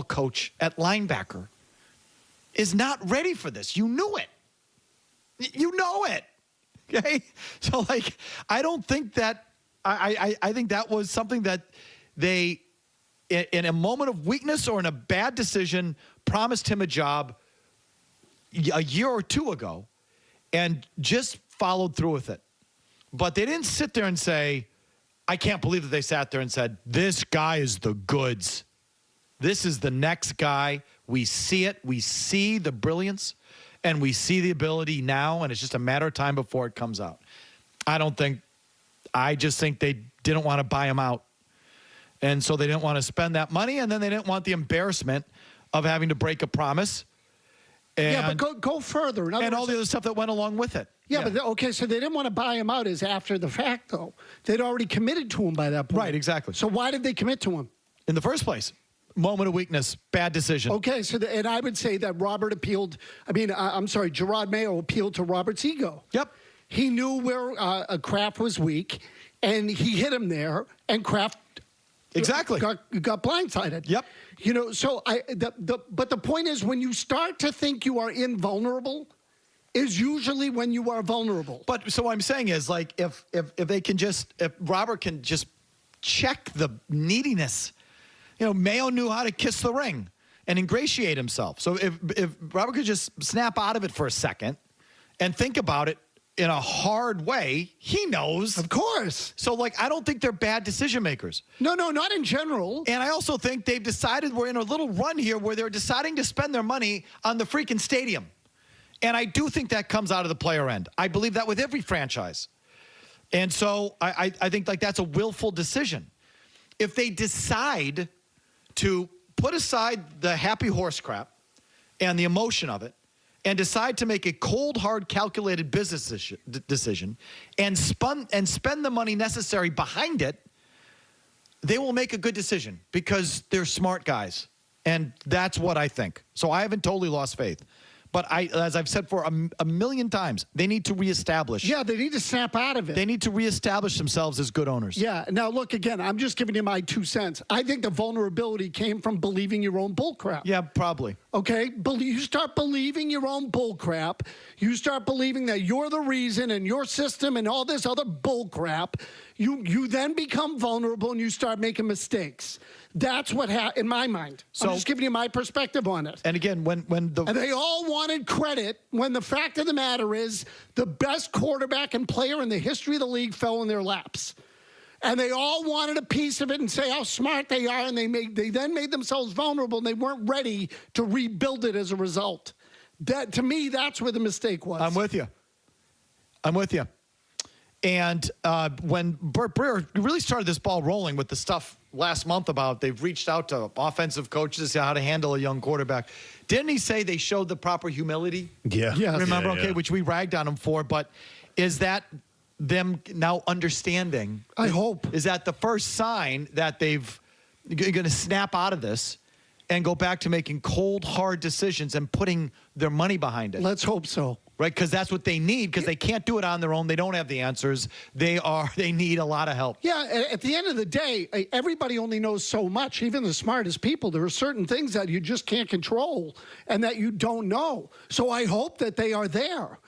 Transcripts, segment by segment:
coach at linebacker is not ready for this. You knew it. You know it. Okay? So, like, I don't think that I think that was something that they, in a moment of weakness or in a bad decision, promised him a job a year or two ago and just followed through with it. But they didn't sit there and say, I can't believe that they sat there and said, this guy is the goods. This is the next guy. We see it. We see the brilliance, and we see the ability now, and it's just a matter of time before it comes out. I just think they didn't want to buy him out. And so they didn't want to spend that money, and then they didn't want the embarrassment of having to break a promise. And, but go further. And all the other stuff that went along with it. Yeah, but okay, so they didn't want to buy him out as after the fact, though. They'd already committed to him by that point. Right, exactly. So why did they commit to him? In the first place, moment of weakness, bad decision. Okay, so and I would say that Gerard Mayo appealed to Robert's ego. Yep. He knew where Kraft was weak, and he hit him there, and Kraft exactly got blindsided. Yep. You know, so but the point is, when you start to think you are invulnerable, is usually when you are vulnerable. But so what I'm saying is, like, if Robert can just check the neediness, you know, Mayo knew how to kiss the ring and ingratiate himself. So if Robert could just snap out of it for a second and think about it in a hard way, he knows. Of course. So, like, I don't think they're bad decision makers. No, not in general. And I also think they've decided we're in a little run here where they're deciding to spend their money on the freaking stadium. And I do think that comes out of the player end. I believe that with every franchise. And so I think, like, that's a willful decision. If they decide to put aside the happy horse crap and the emotion of it and decide to make a cold, hard, calculated business decision and spend the money necessary behind it, they will make a good decision because they're smart guys. And that's what I think. So I haven't totally lost faith. But as I've said for a million times, they need to reestablish. Yeah, they need to snap out of it. They need to reestablish themselves as good owners. Yeah. Now, look, again, I'm just giving you my 2 cents. I think the vulnerability came from believing your own bullcrap. Yeah, probably. Okay? You start believing your own bullcrap. You start believing that you're the reason and your system and all this other bullcrap. You then become vulnerable and you start making mistakes. That's what happened in my mind. So, I'm just giving you my perspective on it. And again, and they all wanted credit when the fact of the matter is the best quarterback and player in the history of the league fell in their laps. And they all wanted a piece of it and say how smart they are, and they then made themselves vulnerable, and they weren't ready to rebuild it as a result. That, to me, that's where the mistake was. I'm with you. And when Burt Breer really started this ball rolling with the stuff last month about they've reached out to offensive coaches to see how to handle a young quarterback, didn't he say they showed the proper humility? Yeah. Yes. Remember? Yeah, okay, which we ragged on him for. But is that them now understanding? I hope. Is that the first sign that they're going to snap out of this and go back to making cold, hard decisions and putting their money behind it? Let's hope so. Right, because that's what they need, because they can't do it on their own. They don't have the answers. They need a lot of help. Yeah, at the end of the day, everybody only knows so much, even the smartest people. There are certain things that you just can't control and that you don't know. So I hope that they are there.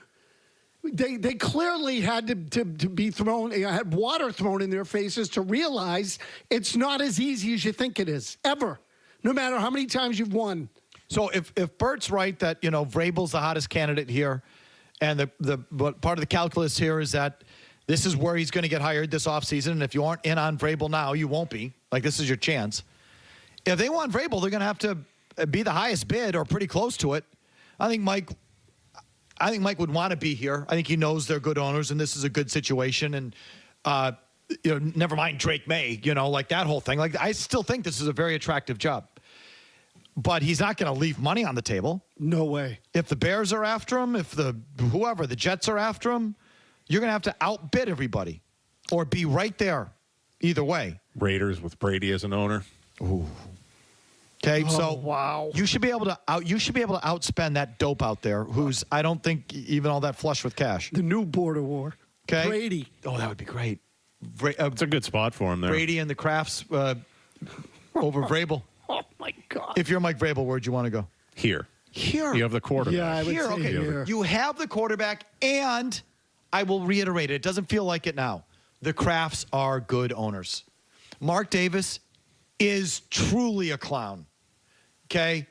They clearly had to be thrown, had water thrown in their faces to realize it's not as easy as you think it is, ever, no matter how many times you've won. So if Bert's right that, you know, Vrabel's the hottest candidate here, and but part of the calculus here is that this is where he's going to get hired this offseason, and if you aren't in on Vrabel now, you won't be. Like, this is your chance. If they want Vrabel, they're going to have to be the highest bid or pretty close to it. I think Mike would want to be here. I think he knows they're good owners, and this is a good situation. And, you know, never mind Drake May, you know, like that whole thing. Like, I still think this is a very attractive job. But he's not going to leave money on the table. No way. If the Bears are after him, if the Jets are after him, you're going to have to outbid everybody or be right there either way. Raiders with Brady as an owner. Ooh. Okay, so wow. You should be able to outspend that dope out there who's, I don't think, even all that flush with cash. The new border war. Okay. Brady. Oh, that would be great. It's a good spot for him there. Brady and the Crafts over Vrabel. Oh, my my God. If you're Mike Vrabel, where'd you want to go? Here. Here. You have the quarterback. Yeah, I would Here, say okay. here. You have the quarterback, and I will reiterate it doesn't feel like it now. The Krafts are good owners. Mark Davis is truly a clown. Okay?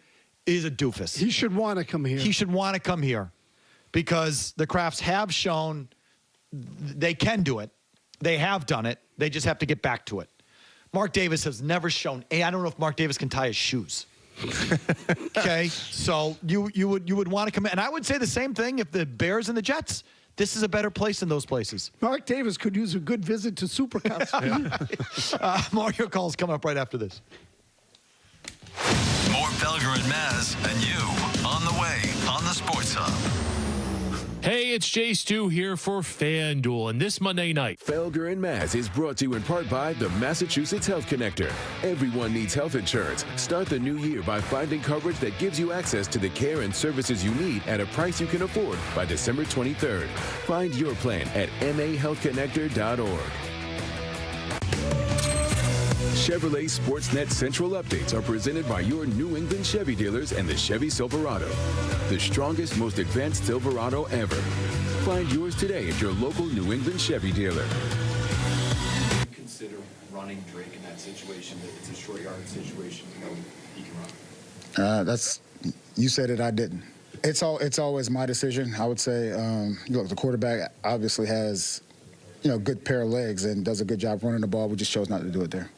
He's a doofus. He should want to come here. He should want to come here because the Krafts have shown they can do it. They have done it. They just have to get back to it. Mark Davis has never shown. I don't know if Mark Davis can tie his shoes. Okay, so you would want to come in, and I would say the same thing if the Bears and the Jets. This is a better place than those places. Mark Davis could use a good visit to Supercuts. More of your calls coming up right after this. More Felger and Maz and you on the way on the Sports Hub. Hey, it's Jay Stu here for FanDuel, and this Monday night, Felger and Maz is brought to you in part by the Massachusetts Health Connector. Everyone needs health insurance. Start the new year by finding coverage that gives you access to the care and services you need at a price you can afford by December 23rd. Find your plan at mahealthconnector.org. Chevrolet Sportsnet Central updates are presented by your New England Chevy dealers and the Chevy Silverado. The strongest, most advanced Silverado ever. Find yours today at your local New England Chevy dealer. Consider running Drake in that situation, that it's a short yard situation, you know, he can run. You said it, I didn't. It's always my decision. I would say, look, the quarterback obviously has, good pair of legs and does a good job running the ball. We just chose not to do it there.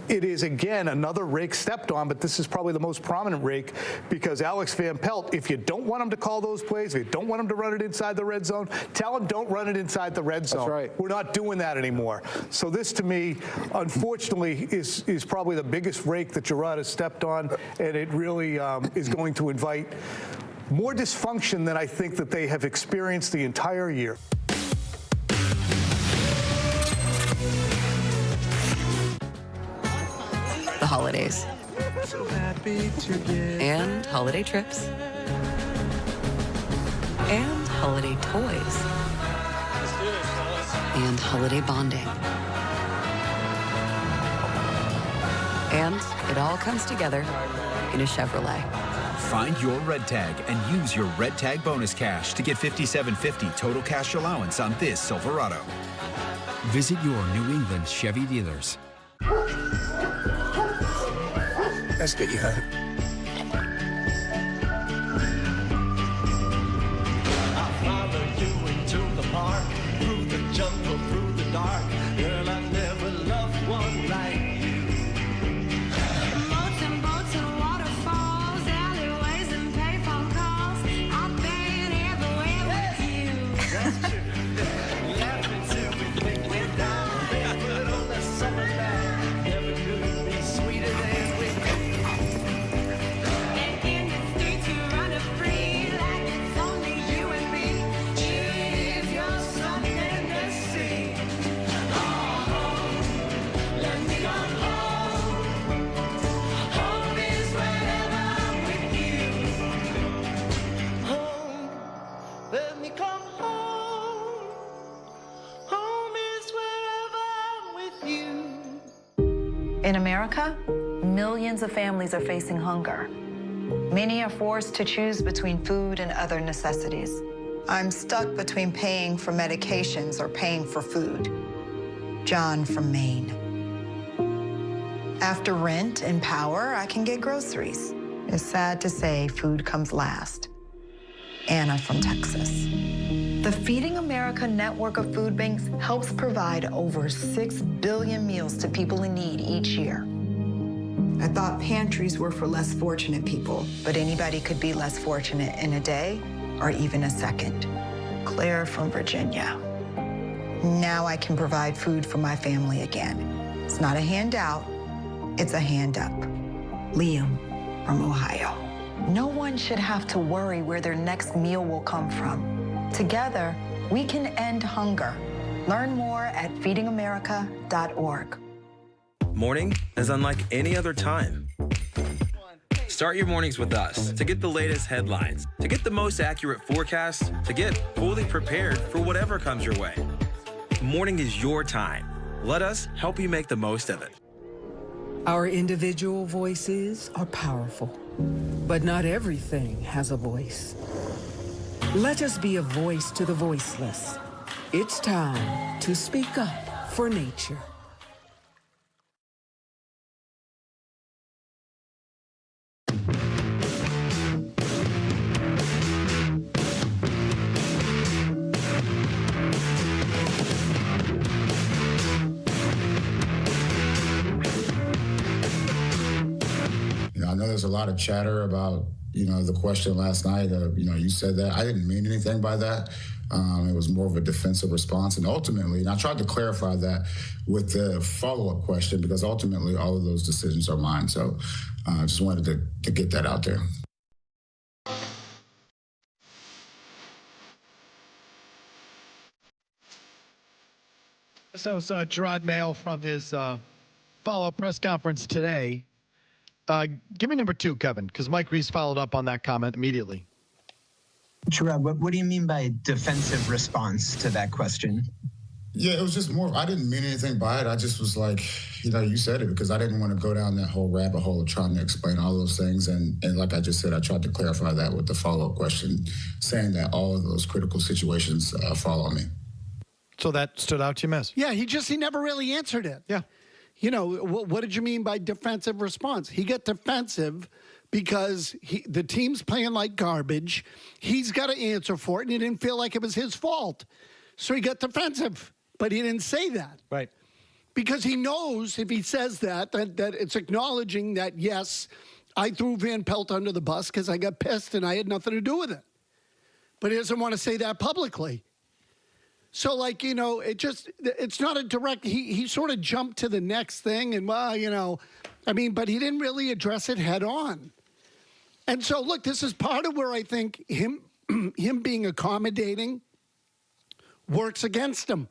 It is, again, another rake stepped on, but this is probably the most prominent rake because Alex Van Pelt, if you don't want him to call those plays, if you don't want him to run it inside the red zone, tell him don't run it inside the red zone. That's right. We're not doing that anymore. So this, to me, unfortunately, is probably the biggest rake that Gerard has stepped on, and it really is going to invite more dysfunction than I think that they have experienced the entire year. The holidays. And holiday trips. And holiday toys. And holiday bonding. And it all comes together in a Chevrolet. Find your red tag and use your red tag bonus cash to get $5,750 total cash allowance on this Silverado. Visit your New England Chevy dealers. Let's get you hurt. I followed you into the park, through the jungle, through the dark. Girl, I never loved one like you. Boats and waterfalls, alleyways and payphone calls. I've been everywhere with you. That's true. Laughing till we think we're down. Barefoot on the summer night. Never could be sweeter than with you. And in the streets you run free like it's only you and me. If you're something to see. Oh, let me go home. Home is wherever I'm with you. Home, let me come home. Home is wherever I'm with you. In America, millions of families are facing hunger. Many are forced to choose between food and other necessities. I'm stuck between paying for medications or paying for food. John from Maine. After rent and power, I can get groceries. It's sad to say food comes last. Anna from Texas. The Feeding America network of food banks helps provide over 6 billion meals to people in need each year. I thought pantries were for less fortunate people, but anybody could be less fortunate in a day or even a second. Claire from Virginia. Now I can provide food for my family again. It's not a handout, it's a hand up. Liam from Ohio. No one should have to worry where their next meal will come from. Together, we can end hunger. Learn more at feedingamerica.org. Morning is unlike any other time. Start your mornings with us to get the latest headlines, to get the most accurate forecasts, to get fully prepared for whatever comes your way. Morning is your time. Let us help you make the most of it. Our individual voices are powerful, but not everything has a voice. Let us be a voice to the voiceless. It's time to speak up for nature. I know there's a lot of chatter about, the question last night. You said that. I didn't mean anything by that. It was more of a defensive response. And ultimately, and I tried to clarify that with the follow-up question, because ultimately all of those decisions are mine. So I just wanted to get that out there. So Gerard Mayo from his follow-up press conference today. Give me number 2, Kevin, because Mike Reese followed up on that comment immediately. Gerard, what do you mean by defensive response to that question? Yeah, it was just more, I didn't mean anything by it. I just was like, you said it, because I didn't want to go down that whole rabbit hole of trying to explain all those things. And like I just said, I tried to clarify that with the follow-up question, saying that all of those critical situations fall on me. So that stood out to you, Miss? Yeah, he never really answered it. Yeah. What did you mean by defensive response? He got defensive because the team's playing like garbage. He's got to answer for it, and he didn't feel like it was his fault. So he got defensive, but he didn't say that. Right. Because he knows if he says that it's acknowledging that, yes, I threw Van Pelt under the bus because I got pissed and I had nothing to do with it. But he doesn't want to say that publicly. So, it's not a direct, he sort of jumped to the next thing and, but he didn't really address it head on. And so, look, this is part of where I think him being accommodating works against him.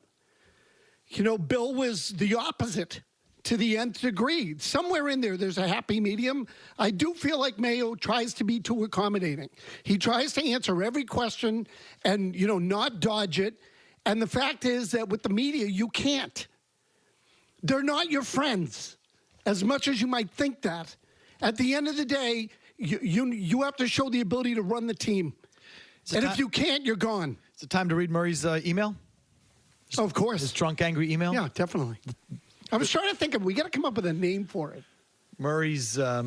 Bill was the opposite to the nth degree. Somewhere in there's a happy medium. I do feel like Mayo tries to be too accommodating. He tries to answer every question and, not dodge it. And the fact is that with the media, you can't. They're not your friends, as much as you might think that. At the end of the day, you have to show the ability to run the team. And if you can't, you're gone. Is it time to read Murray's email? Of course. His drunk, angry email? Yeah, definitely. I was trying to think we got to come up with a name for it. Murray's, I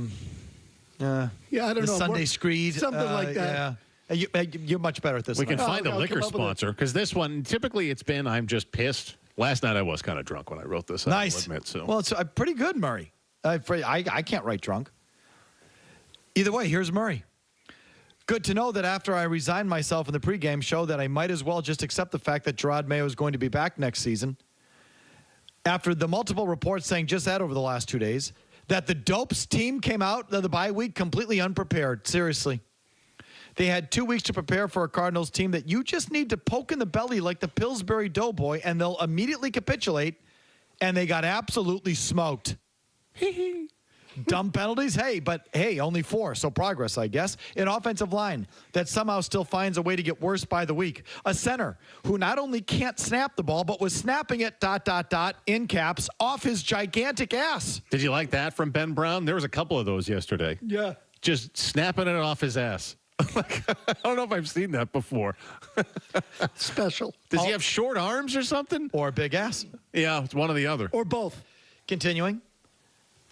don't know. Sunday Screed. Something like that. Yeah. You're much better at this. We can than I am. find a liquor sponsor, because this one, typically it's been, I'm just pissed. Last night I was kind of drunk when I wrote this. Nice. I'll admit, so. Well, it's pretty good, Murray. I can't write drunk. Either way, here's Murray. Good to know that after I resigned myself in the pregame show that I might as well just accept the fact that Gerard Mayo is going to be back next season. After the multiple reports saying just that over the last 2 days, that the Dopes team came out of the bye week completely unprepared. Seriously. They had 2 weeks to prepare for a Cardinals team that you just need to poke in the belly like the Pillsbury Doughboy, and they'll immediately capitulate, and they got absolutely smoked. Dumb penalties? But only 4, so progress, I guess. An offensive line that somehow still finds a way to get worse by the week. A center who not only can't snap the ball, but was snapping it, ... in caps, off his gigantic ass. Did you like that from Ben Brown? There was a couple of those yesterday. Yeah. Just snapping it off his ass. I don't know if I've seen that before. Special. Does he have short arms or something? Or a big ass? Yeah, it's one or the other. Or both. Continuing.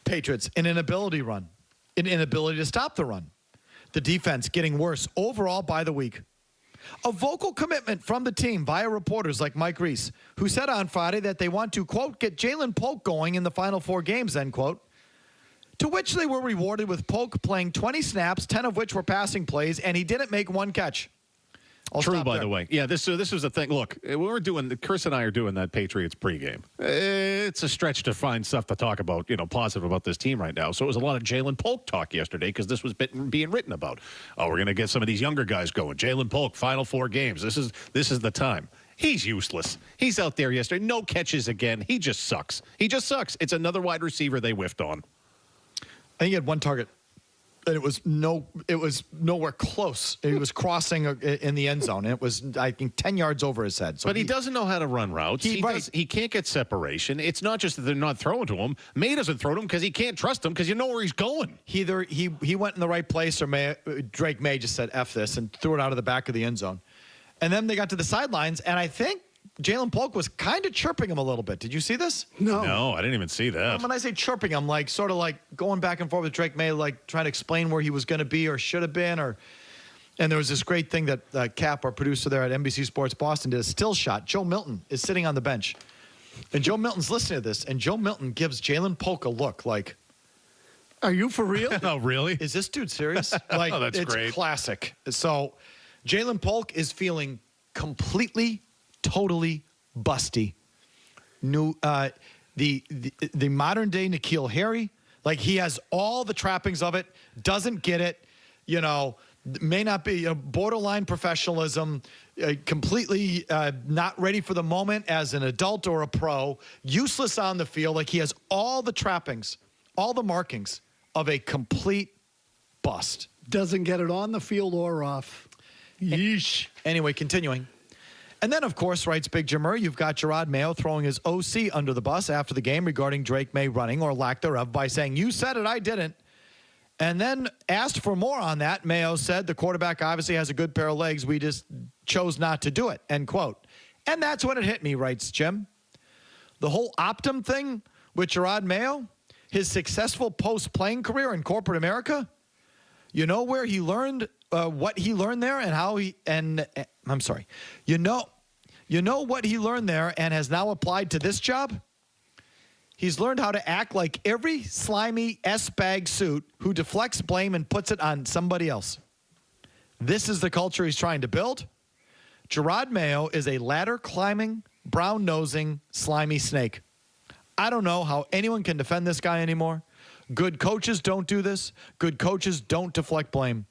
Patriots, an inability to stop the run. The defense getting worse overall by the week. A vocal commitment from the team via reporters like Mike Reese, who said on Friday that they want to, quote, get Jalen Polk going in the final 4 games, end quote. To which they were rewarded with Polk playing 20 snaps, 10 of which were passing plays, and he didn't make 1 catch. True, by the way. Yeah, this was the thing. Look, Chris and I are doing that Patriots pregame. It's a stretch to find stuff to talk about, positive about this team right now. So it was a lot of Jalen Polk talk yesterday because this was being written about. Oh, we're going to get some of these younger guys going. Jalen Polk, final 4 games. This is the time. He's useless. He's out there yesterday. No catches again. He just sucks. It's another wide receiver they whiffed on. I think he had 1 target. And it was nowhere close. He was crossing in the end zone. It was, I think, 10 yards over his head. So But he doesn't know how to run routes. He can't get separation. It's not just that they're not throwing to him. May doesn't throw to him because he can't trust him because you know where he's going. Either he went in the right place or Drake May just said F this and threw it out of the back of the end zone. And then they got to the sidelines, and I think Jalen Polk was kind of chirping him a little bit. Did you see this? No, I didn't even see that. When I say chirping, I'm like sort of like going back and forth with Drake May, like trying to explain where he was going to be or should have been. And there was this great thing that Cap, our producer there at NBC Sports Boston, did a still shot. Joe Milton is sitting on the bench. And Joe Milton's listening to this, and Joe Milton gives Jalen Polk a look like, are you for real? Oh, really? Is this dude serious? Like, oh, that's it's great. Classic. So Jalen Polk is feeling completely, totally busty. The modern day N'Keal Harry, like he has all the trappings of it, doesn't get it, may not be borderline professionalism, completely not ready for the moment as an adult or a pro, useless on the field. Like he has all the trappings, all the markings of a complete bust. Doesn't get it on the field or off. Yeesh. Anyway, continuing. And then, of course, writes Big Jim Murray, you've got Gerard Mayo throwing his OC under the bus after the game regarding Drake May running or lack thereof by saying, you said it, I didn't. And then asked for more on that, Mayo said, the quarterback obviously has a good pair of legs. We just chose not to do it, end quote. And that's when it hit me, writes Jim. The whole Optum thing with Gerard Mayo, his successful post-playing career in corporate America, you know where he learned what he learned there and how he, and I'm sorry, you know what he learned there and has now applied to this job? He's learned how to act like every slimy S-bag suit who deflects blame and puts it on somebody else. This is the culture he's trying to build. Gerard Mayo is a ladder-climbing, brown-nosing, slimy snake. I don't know how anyone can defend this guy anymore. Good coaches don't do this. Good coaches don't deflect blame.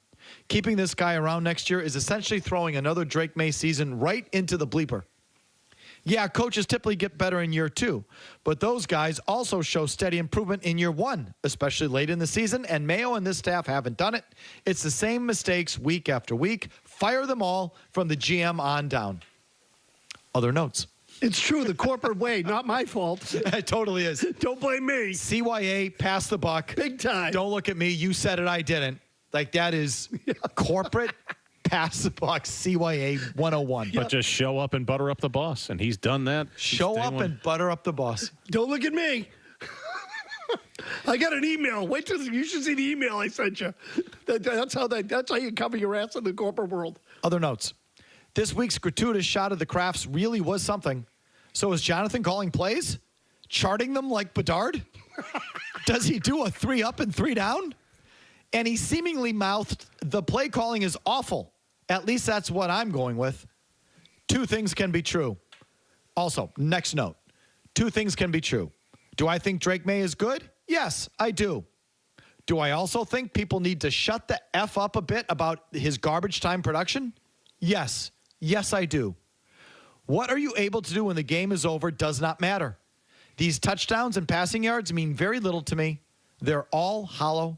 Keeping this guy around next year is essentially throwing another Drake May season right into the bleeper. Yeah, coaches typically get better in year 2, but those guys also show steady improvement in year 1, especially late in the season, and Mayo and this staff haven't done it. It's the same mistakes week after week. Fire them all from the GM on down. Other notes. It's true, the corporate way, not my fault. It totally is. Don't blame me. CYA, pass the buck. Big time. Don't look at me. You said it, I didn't. Like, that is corporate pass the buck, CYA 101. But just show up and butter up the boss, and he's done that. Show up and butter up the boss. Don't look at me. I got an email. Wait till you should see the email I sent you. That's how you cover your ass in the corporate world. Other notes. This week's gratuitous shot of the Crafts really was something. So is Jonathan calling plays? Charting them like Bedard? Does he do a 3 up and 3 down? And he seemingly mouthed, the play calling is awful. At least that's what I'm going with. 2 things can be true. Also, next note. 2 things can be true. Do I think Drake May is good? Yes, I do. Do I also think people need to shut the F up a bit about his garbage time production? Yes. Yes, I do. What are you able to do when the game is over does not matter. These touchdowns and passing yards mean very little to me. They're all hollow.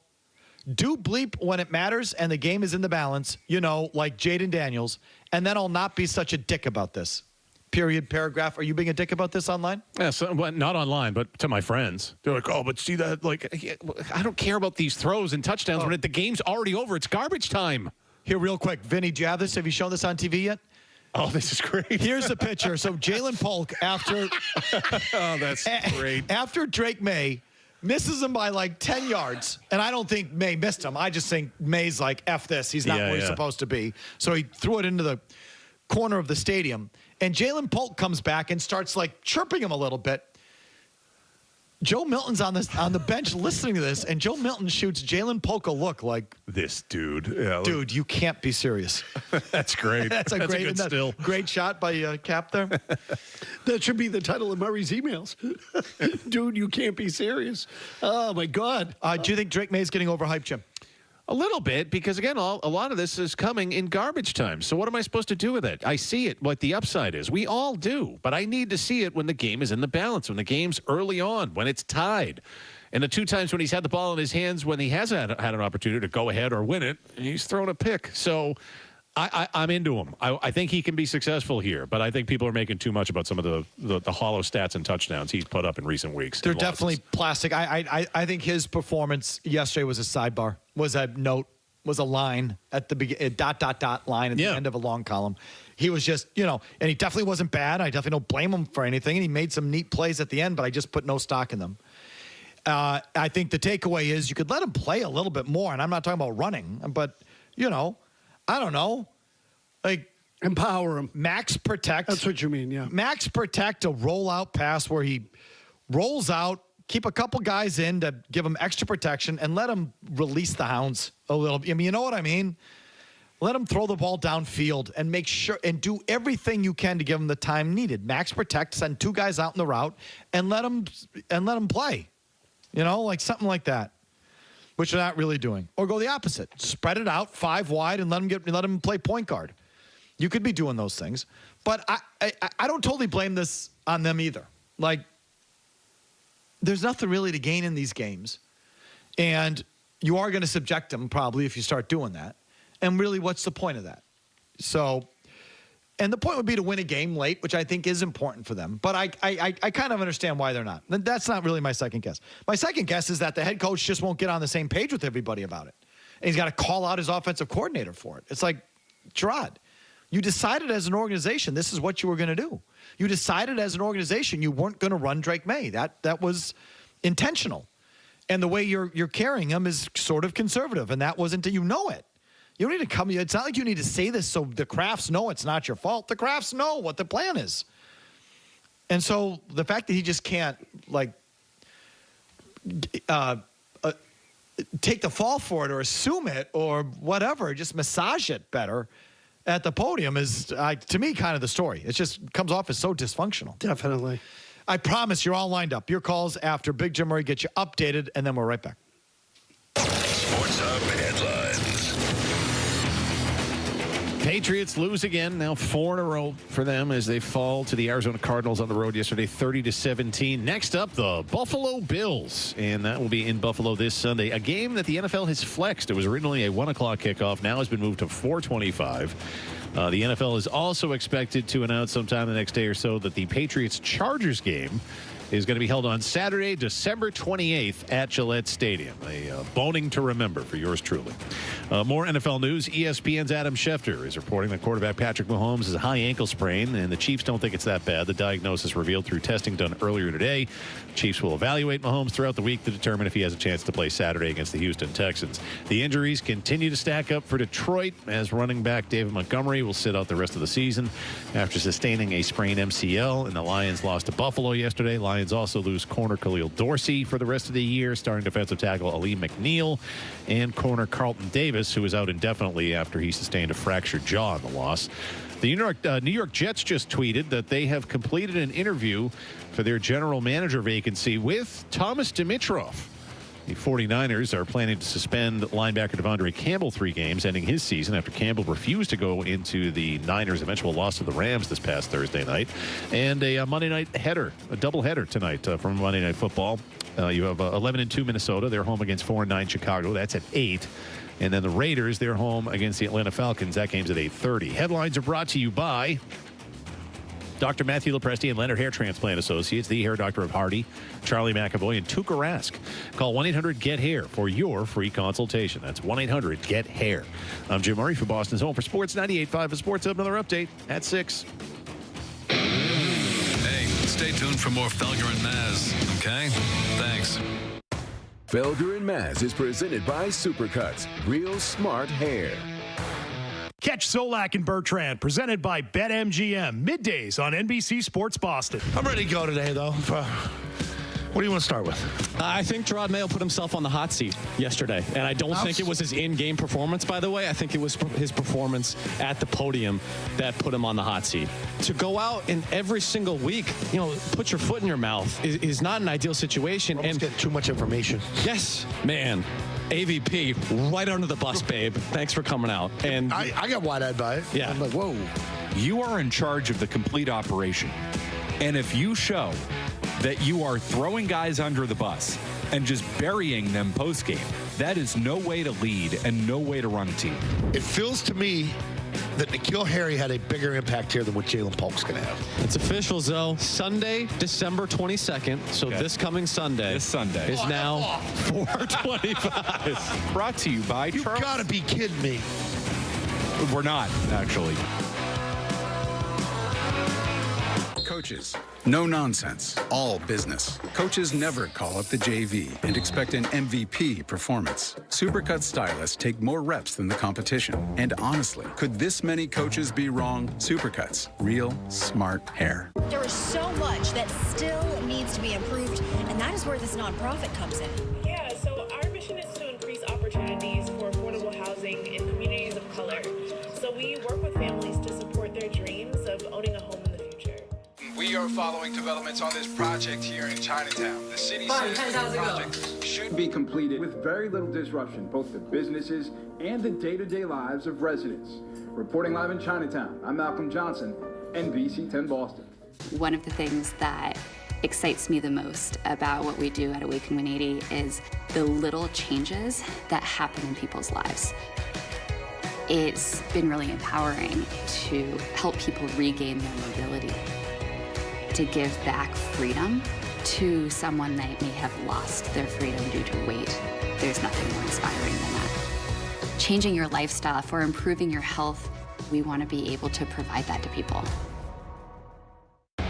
Do bleep when it matters and the game is in the balance, like Jaden Daniels, and then I'll not be such a dick about this. Period, paragraph. Are you being a dick about this online? Yeah, well, not online, but to my friends. They're like, oh, but see that, I don't care about these throws and touchdowns when the game's already over. It's garbage time. Here, real quick. Vinny, do you have this? Have you shown this on TV yet? Oh, this is great. Here's the picture. So Jalen Polk, after... oh, that's great. After Drake May misses him by like 10 yards, and I don't think May missed him. I just think May's like, F this. He's not where he's supposed to be. So he threw it into the corner of the stadium. And Jalen Polk comes back and starts like chirping him a little bit. Joe Milton's on the bench listening to this, and Joe Milton shoots Jalen Polk a look like, this dude. Yeah, dude, you can't be serious. That's great. That's a good still. Great shot by Cap there. That should be the title of Murray's emails. Dude, you can't be serious. Oh, my God. Do you think Drake May's getting overhyped, Jim? A little bit, because, again, a lot of this is coming in garbage time. So what am I supposed to do with it? I see it, what the upside is. We all do. But I need to see it when the game is in the balance, when the game's early on, when it's tied. And the 2 times when he's had the ball in his hands, when he has had an opportunity to go ahead or win it, he's thrown a pick. So I'm into him. I think he can be successful here, but I think people are making too much about some of the hollow stats and touchdowns he's put up in recent weeks. They're definitely plastic. I think his performance yesterday was a sidebar, was a note, was a line at the beginning, dot line at the end of a long column. He was just, and he definitely wasn't bad. I definitely don't blame him for anything. And he made some neat plays at the end, but I just put no stock in them. I think the takeaway is you could let him play a little bit more. And I'm not talking about running, but, I don't know. Like, empower him. Max protect. That's what you mean, yeah. Max protect, a rollout pass where he rolls out, keep a couple guys in to give him extra protection, and let him release the hounds a little. I mean, you know what I mean? Let him throw the ball downfield and make sure and do everything you can to give him the time needed. Max protect, send 2 guys out in the route, and let him play. Like something like that, which they're not really doing. Or go the opposite, spread it out 5 wide and let him play point guard. You could be doing those things, but I don't totally blame this on them either. Like, there's nothing really to gain in these games, and you are going to subject them probably if you start doing that. And really, what's the point of that? So, and the point would be to win a game late, which I think is important for them. But I kind of understand why they're not. That's not really my second guess. My second guess is that the head coach just won't get on the same page with everybody about it. And he's got to call out his offensive coordinator for it. It's like, Gerard, you decided as an organization this is what you were going to do. You decided as an organization you weren't going to run Drake May. That was intentional. And the way you're carrying him is sort of conservative, and that wasn't, you know it. You don't need to come. It's not like you need to say this so the Crafts know it's not your fault. The Crafts know what the plan is. And so the fact that he just can't, take the fall for it or assume it or whatever, just massage it better at the podium is, to me, kind of the story. It just comes off as so dysfunctional. Definitely. I promise you're all lined up. Your calls after Big Jim Murray gets you updated, and then we're right back. Sports Hub headlines. Patriots lose again, now 4 in a row for them as they fall to the Arizona Cardinals on the road yesterday, 30-17. Next up, the Buffalo Bills, and that will be in Buffalo this Sunday. A game that the NFL has flexed. It was originally a 1 o'clock kickoff, now has been moved to 4:25. The NFL is also expected to announce sometime the next day or so that the Patriots-Chargers game is going to be held on Saturday, December 28th at Gillette Stadium. A boning to remember for yours truly. More NFL news. ESPN's Adam Schefter is reporting that quarterback Patrick Mahomes has a high ankle sprain, and the Chiefs don't think it's that bad. The diagnosis revealed through testing done earlier today. Chiefs will evaluate Mahomes throughout the week to determine if he has a chance to play Saturday against the Houston Texans. The injuries continue to stack up for Detroit as running back David Montgomery will sit out the rest of the season after sustaining a sprained MCL, and the Lions lost to Buffalo yesterday. Lions also lose corner Khalil Dorsey for the rest of the year, starting defensive tackle Ali McNeil, and corner Carlton Davis, who is out indefinitely after he sustained a fractured jaw in the loss. The New York Jets just tweeted that they have completed an interview for their general manager vacancy with Thomas Dimitroff. The 49ers are planning to suspend linebacker Devondre Campbell 3 games, ending his season after Campbell refused to go into the Niners' eventual loss to the Rams this past Thursday night. And a Monday night header, a doubleheader tonight from Monday Night Football. You have 11-2 Minnesota. They're home against 4-9 Chicago. That's at 8. And then the Raiders, they're home against the Atlanta Falcons. That game's at 8:30. Headlines are brought to you by Dr. Matthew Lepresti and Leonard Hair Transplant Associates, the hair doctor of Hardy, Charlie McAvoy, and Tuukka Rask. Call 1-800-GET-HAIR for your free consultation. That's 1-800-GET-HAIR. I'm Jim Murray for Boston's Home for Sports 98.5 and Sports Hub. Another update at 6. Hey, stay tuned for more Felger and Maz, okay? Thanks. Felger and Maz is presented by Supercuts, real smart hair. Catch Solak and Bertrand, presented by BetMGM, middays on NBC Sports Boston. I'm ready to go today, though. What do you want to start with? I think Gerard Mayo put himself on the hot seat yesterday, and I don't think it was his in-game performance, by the way. I think it was his performance at the podium that put him on the hot seat. To go out and every single week, put your foot in your mouth is not an ideal situation. And get too much information. Yes, man. AVP right under the bus, babe. Thanks for coming out. And I got wide-eyed by it. Yeah. I'm like, whoa. You are in charge of the complete operation. And if you show that you are throwing guys under the bus, and just burying them post-game. That is no way to lead and no way to run a team. It feels to me that N'Keal Harry had a bigger impact here than what Jalen Polk's going to have. It's official, though. Sunday, December 22nd. So this coming Sunday. This Sunday. Is now 4:25. Brought to you by You Charles. got to be kidding me. We're not, actually. Coaches, no nonsense, all business. Coaches never call up the JV and expect an MVP performance. Supercut stylists take more reps than the competition. And honestly, could this many coaches be wrong? Supercuts, real smart hair. There is so much that still needs to be improved, and that is where this nonprofit comes in. Yeah, so our mission is to increase opportunities for affordable housing in communities of color. So we work with families to support their dreams of owning a home in the future. We are following developments on this project here in Chinatown. The city says the project should be completed with very little disruption, both to businesses and the day-to-day lives of residents. Reporting live in Chinatown, I'm Malcolm Johnson, NBC 10 Boston. One of the things that excites me the most about what we do at Awaken 180 is the little changes that happen in people's lives. It's been really empowering to help people regain their mobility, to give back freedom to someone that may have lost their freedom due to weight. There's nothing more inspiring than that. Changing your lifestyle or improving your health, we want to be able to provide that to people.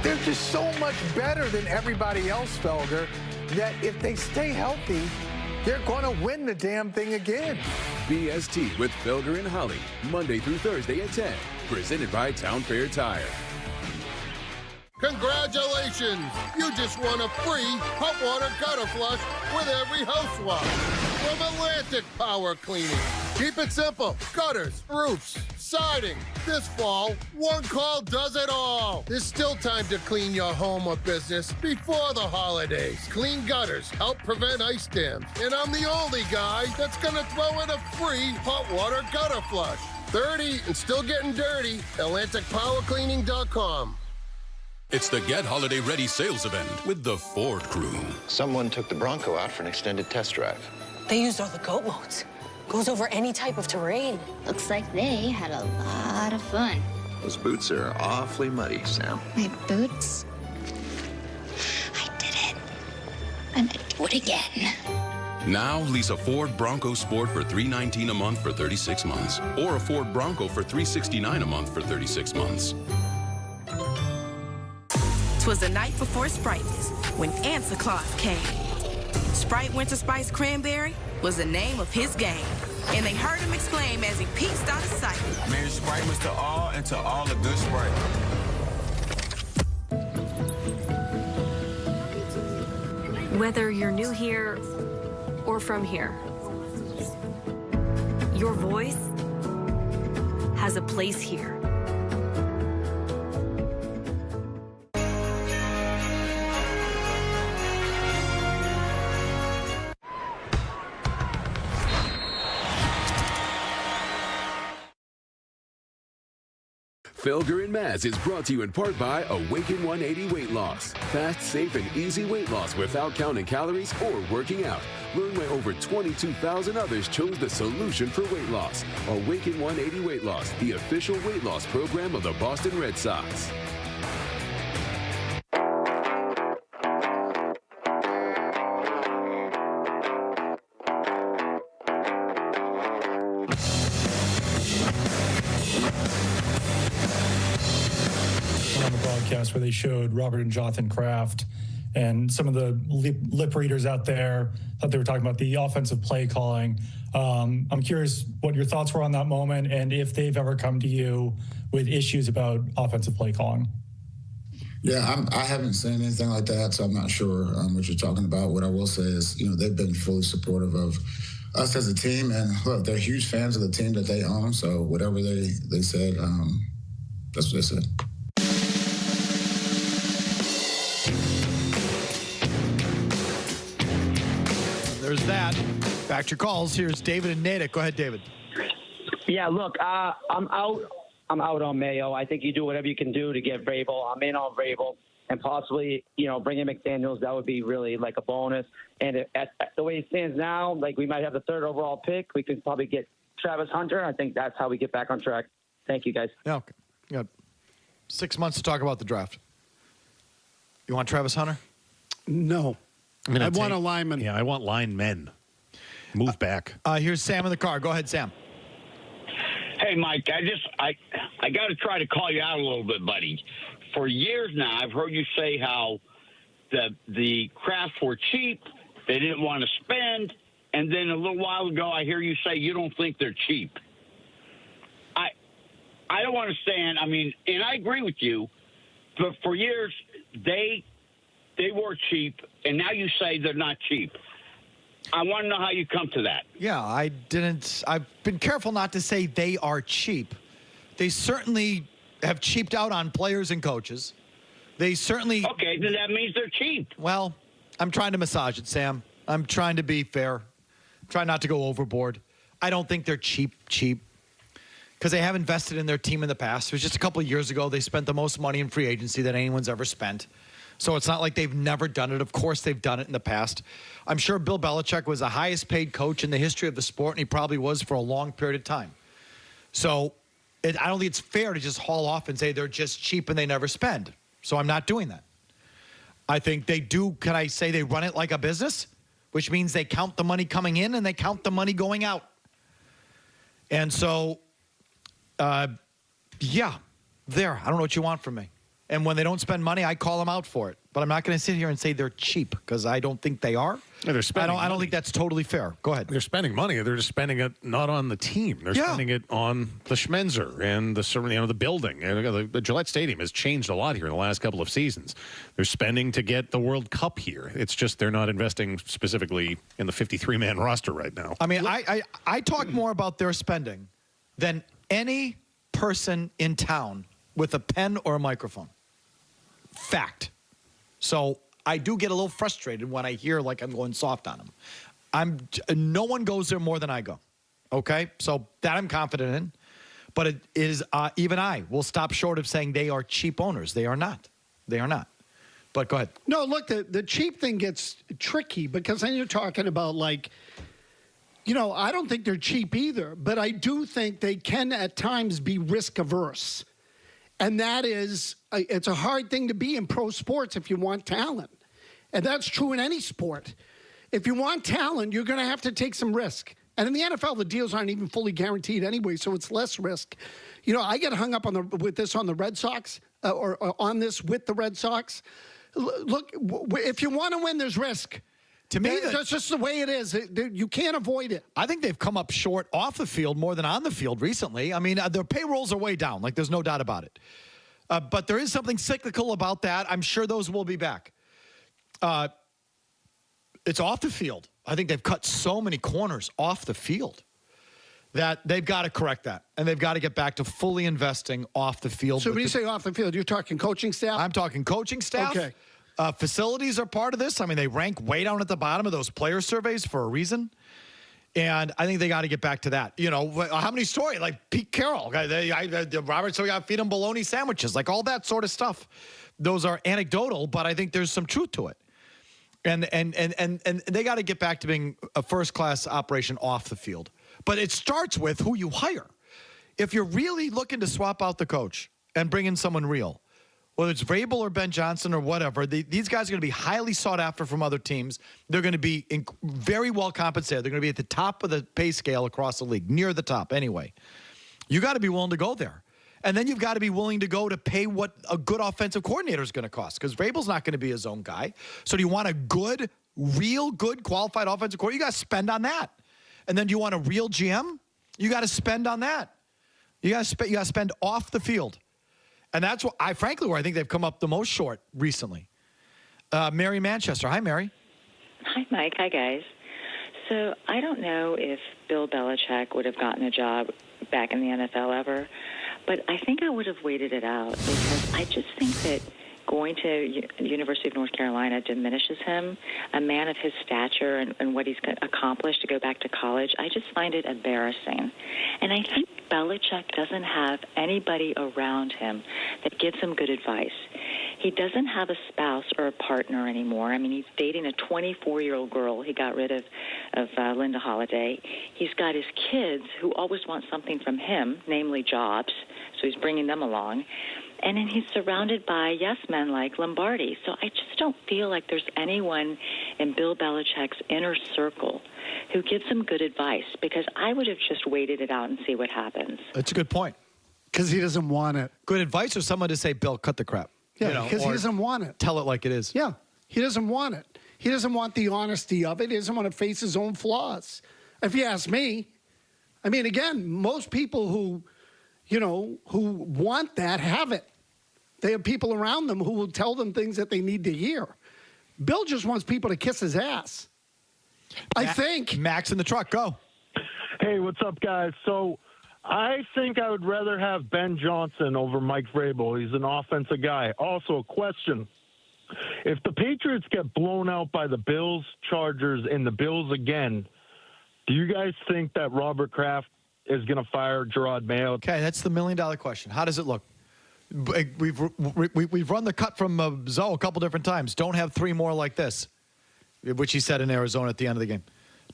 They're just so much better than everybody else, Felger, that if they stay healthy, they're going to win the damn thing again. BST with Felger and Holly, Monday through Thursday at 10. Presented by Town Fair Tire. Congratulations! You just won a free hot water gutter flush with every house wash from Atlantic Power Cleaning. Keep it simple. Gutters, roofs, siding. This fall, one call does it all. There's still time to clean your home or business before the holidays. Clean gutters help prevent ice dams. And I'm the only guy that's going to throw in a free hot water gutter flush. 30 and still getting dirty. AtlanticPowerCleaning.com. It's the Get Holiday Ready sales event with the Ford crew. Someone took the Bronco out for an extended test drive. They used all the goat modes. Goes over any type of terrain. Looks like they had a lot of fun. Those boots are awfully muddy, Sam. My boots? I did it. I'm gonna do it again. Now lease a Ford Bronco Sport for $319 a month for 36 months, or a Ford Bronco for $369 a month for 36 months. 'Twas the night before Spriteness when Santa Claus came. Sprite Winter Spice Cranberry was the name of his game, and they heard him exclaim as he peeked out of sight. Merry Spritemas to all, and to all a good Sprite. Whether you're new here or from here, your voice has a place here. Felger and Maz is brought to you in part by Awaken 180 Weight Loss. Fast, safe, and easy weight loss without counting calories or working out. Learn why over 22,000 others chose the solution for weight loss. Awaken 180 Weight Loss, the official weight loss program of the Boston Red Sox. Where they showed Robert and Jonathan Kraft and some of the lip readers out there. Thought they were talking about the offensive play calling. I'm curious what your thoughts were on that moment and if they've ever come to you with issues about offensive play calling. Yeah, I haven't seen anything like that, so I'm not sure what you're talking about. What I will say is, they've been fully supportive of us as a team, and look, they're huge fans of the team that they own, so whatever they said, that's what they said. There's that. Back to your calls. Here's David and Natick. Go ahead, David. Yeah, look, I'm out on Mayo. I think you do whatever you can do to get Vrabel. I'm in on Vrabel. and possibly, bring in McDaniels. That would be really like a bonus. And at the way it stands now, like we might have the 3rd overall pick. We could probably get Travis Hunter. I think that's how we get back on track. Thank you, guys. Yeah, okay. You got 6 months to talk about the draft. You want Travis Hunter? No. I want a lineman. Yeah, I want linemen. Move back. Here's Sam in the car. Go ahead, Sam. Hey, Mike, I got to try to call you out a little bit, buddy. For years now, I've heard you say how the Crafts were cheap, they didn't want to spend, and then a little while ago, I hear you say you don't think they're cheap. I don't understand. I mean, and I agree with you, but for years, they were cheap, and now you say they're not cheap. I want to know how you come to that. Yeah, I've been careful not to say they are cheap. They certainly have cheaped out on players and coaches. They certainly... Okay, then that means they're cheap. Well, I'm trying to massage it, Sam. I'm trying to be fair. Try not to go overboard. I don't think they're cheap, because they have invested in their team in the past. It was just a couple of years ago they spent the most money in free agency that anyone's ever spent. So it's not like they've never done it. Of course, they've done it in the past. I'm sure Bill Belichick was the highest paid coach in the history of the sport, and he probably was for a long period of time. So I don't think it's fair to just haul off and say they're just cheap and they never spend. So I'm not doing that. I think they do. Can I say they run it like a business? Which means they count the money coming in and they count the money going out. And so, yeah, there. I don't know what you want from me. And when they don't spend money, I call them out for it. But I'm not going to sit here and say they're cheap, because I don't think they are. Yeah, they're spending I don't think that's totally fair. Go ahead. They're spending money. They're just spending it not on the team. They're spending it on the Schmenzer and the building. And the Gillette Stadium has changed a lot here in the last couple of seasons. They're spending to get the World Cup here. It's just they're not investing specifically in the 53-man roster right now. I mean, I talk more about their spending than any person in town with a pen or a microphone. Fact. So I do get a little frustrated when I hear like I'm going soft on them. No one goes there more than I go. Okay? So that I'm confident in. But it is even I will stop short of saying they are cheap owners. They are not. They are not. But go ahead. No, look, the cheap thing gets tricky, because then you're talking about like, I don't think they're cheap either, but I do think they can at times be risk averse. And that is, it's a hard thing to be in pro sports if you want talent. And that's true in any sport. If you want talent, you're going to have to take some risk. And in the NFL, the deals aren't even fully guaranteed anyway, so it's less risk. I get hung up with this on the Red Sox, or on this with the Red Sox. Look, if you want to win, there's risk. To me, that's just the way it is. You can't avoid it. I think they've come up short off the field more than on the field recently. I mean, their payrolls are way down. Like, there's no doubt about it. But there is something cyclical about that. I'm sure those will be back. It's off the field. I think they've cut so many corners off the field that they've got to correct that. And they've got to get back to fully investing off the field. So when you say off the field, you're talking coaching staff? I'm talking coaching staff. Okay. Facilities are part of this. I mean, they rank way down at the bottom of those player surveys for a reason. And I think they got to get back to that. How many stories? Like Pete Carroll. Robert, so we got to feed him bologna sandwiches. Like all that sort of stuff. Those are anecdotal, but I think there's some truth to it. And they got to get back to being a first-class operation off the field. But it starts with who you hire. If you're really looking to swap out the coach and bring in someone real, whether it's Vrabel or Ben Johnson or whatever, these guys are going to be highly sought after from other teams. They're going to be very well compensated. They're going to be at the top of the pay scale across the league, near the top anyway. You got to be willing to go there. And then you've got to be willing to go to pay what a good offensive coordinator is going to cost, because Vrabel's not going to be his own guy. So do you want a good, real good, qualified offensive coordinator? You got to spend on that. And then do you want a real GM? You got to spend on that. You got to spend off the field. And that's where I think they've come up the most short recently. Mary Manchester. Hi, Mary. Hi, Mike. Hi, guys. So I don't know if Bill Belichick would have gotten a job back in the NFL ever, but I think I would have waited it out, because I just think that going to the University of North Carolina diminishes him. A man of his stature and what he's accomplished to go back to college, I just find it embarrassing. And I think Belichick doesn't have anybody around him that gives him good advice. He doesn't have a spouse or a partner anymore. I mean, he's dating a 24-year-old girl. He got rid of Linda Holiday. He's got his kids who always want something from him, namely jobs, so he's bringing them along. And then he's surrounded by yes men like Lombardi. So I just don't feel like there's anyone in Bill Belichick's inner circle who gives him good advice, because I would have just waited it out and see what happens. That's a good point. Because he doesn't want it. Good advice or someone to say, Bill, cut the crap. Yeah, because he doesn't want it. Tell it like it is. Yeah, he doesn't want it. He doesn't want the honesty of it. He doesn't want to face his own flaws. If you ask me, I mean, again, most people who want that have it. They have people around them who will tell them things that they need to hear. Bill just wants people to kiss his ass. I think. Max in the truck, go. Hey, what's up, guys? So I think I would rather have Ben Johnson over Mike Vrabel. He's an offensive guy. Also, a question. If the Patriots get blown out by the Bills, Chargers, and the Bills again, do you guys think that Robert Kraft is going to fire Gerard Mayo? Okay, that's the million-dollar question. How does it look? We've run the cut from Zoe a couple different times. Don't have three more like this, which he said in Arizona at the end of the game.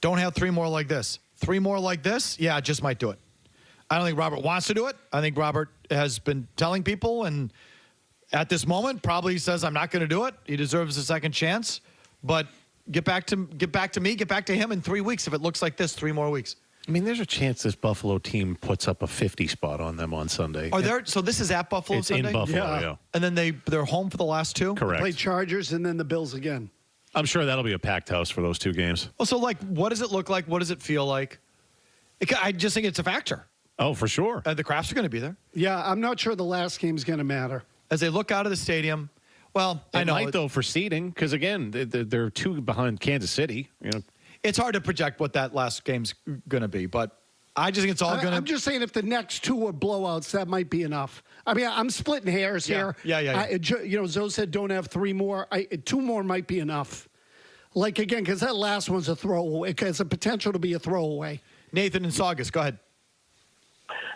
Don't have three more like this. Three more like this? Yeah, I just might do it. I don't think Robert wants to do it. I think Robert has been telling people, and at this moment probably says, I'm not going to do it. He deserves a second chance. But get back to me, get back to him in 3 weeks. If it looks like this, 3 more weeks. I mean, there's a chance this Buffalo team puts up a 50 spot on them on Sunday. So this is at Buffalo it's Sunday? in Buffalo, yeah. And then they're home for the last two? Correct. Play Chargers and then the Bills again. I'm sure that'll be a packed house for those two games. Well, so, what does it look like? What does it feel like? I just think it's a factor. Oh, for sure. The Crafts are going to be there. Yeah, I'm not sure the last game's going to matter. As they look out of the stadium, well, I know. It might, though, for seeding, because, again, they're two behind Kansas City. It's hard to project what that last game's going to be, but I just think it's all going to. I'm just saying if the next two are blowouts, that might be enough. I mean, I'm splitting hairs here. Yeah. Zoe said don't have three more. 2 more might be enough. Again, because that last one's a throwaway. It has a potential to be a throwaway. Nathan and Saugus, go ahead.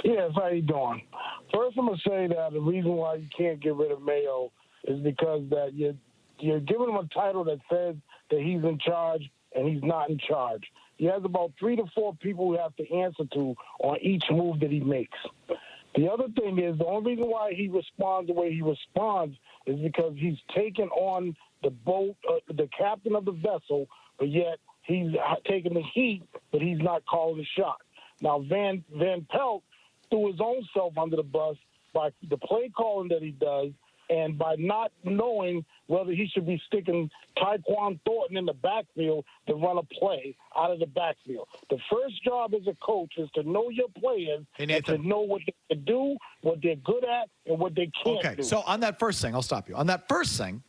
Yes, how you doing? First, I'm going to say that the reason why you can't get rid of Mayo is because that you're giving him a title that says that he's in charge, and he's not in charge. He has about 3 to 4 people who have to answer to on each move that he makes. The other thing is the only reason why he responds the way he responds is because he's taken on the boat, the captain of the vessel, but yet he's taking the heat, but he's not calling the shot. Now, Van Pelt threw his own self under the bus by the play calling that he does and by not knowing whether he should be sticking Tyquan Thornton in the backfield to run a play out of the backfield. The first job as a coach is to know your players and to know what they can do, what they're good at, and what they can't do. Okay, so on that first thing, I'll stop you. On that first thing,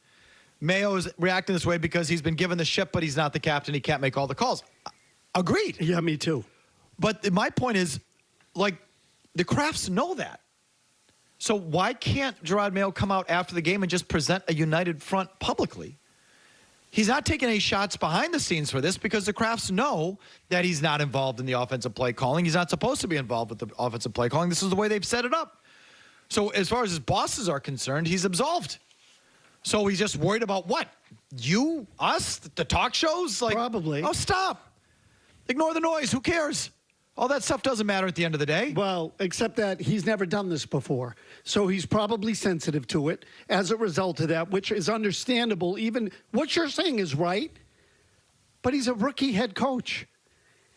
Mayo is reacting this way because he's been given the ship, but he's not the captain. He can't make all the calls. Agreed. Yeah, me too. But my point is, the Crafts know that. So why can't Gerard Mayo come out after the game and just present a united front publicly? He's not taking any shots behind the scenes for this because the Crafts know that he's not involved in the offensive play calling. He's not supposed to be involved with the offensive play calling. This is the way they've set it up. So as far as his bosses are concerned, he's absolved. So he's just worried about what? You? Us? The talk shows? Probably. Oh, stop. Ignore the noise. Who cares? All that stuff doesn't matter at the end of the day. Well, except that he's never done this before. So he's probably sensitive to it as a result of that, which is understandable. Even what you're saying is right, but he's a rookie head coach.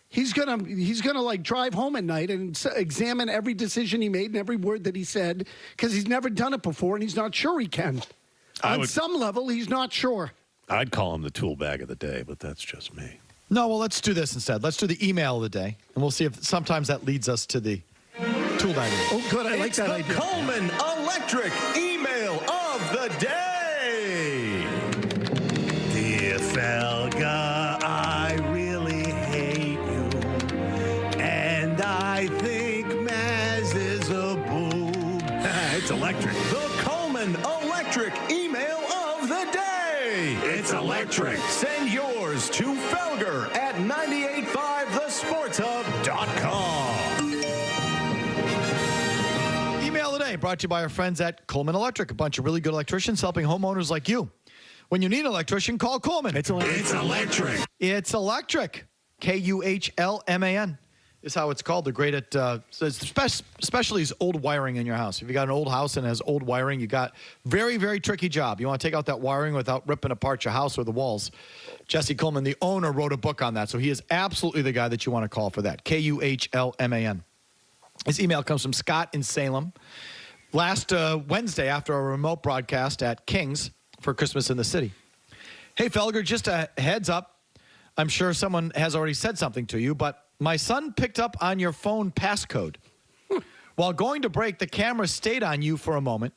He's gonna drive home at night and examine every decision he made and every word that he said because he's never done it before and he's not sure he can. On some level, he's not sure. I'd call him the tool bag of the day, but that's just me. No, well, let's do this instead. Let's do the email of the day, and we'll see if sometimes that leads us to the tool bag. Oh, good. I like that idea. It's the Coleman Electric email of the day. Dear Felga, I really hate you, and I think Maz is a boob. It's electric. The Coleman Electric email of the day. It's electric. Send yours to Felger at 985thesportshub.com. Email today. today, brought to you by our friends at Coleman Electric, a bunch of really good electricians helping homeowners like you. When you need an electrician, call Coleman. It's electric. It's electric. Kuhlman is how it's called. They're great at, especially old wiring in your house. If you got an old house and it has old wiring, you got very, very tricky job. You want to take out that wiring without ripping apart your house or the walls. Jesse Coleman, the owner, wrote a book on that. So he is absolutely the guy that you want to call for that. Kuhlman. His email comes from Scott in Salem. Last Wednesday, after a remote broadcast at King's for Christmas in the City. Hey, Felger, just a heads up. I'm sure someone has already said something to you, but my son picked up on your phone passcode. While going to break, the camera stayed on you for a moment.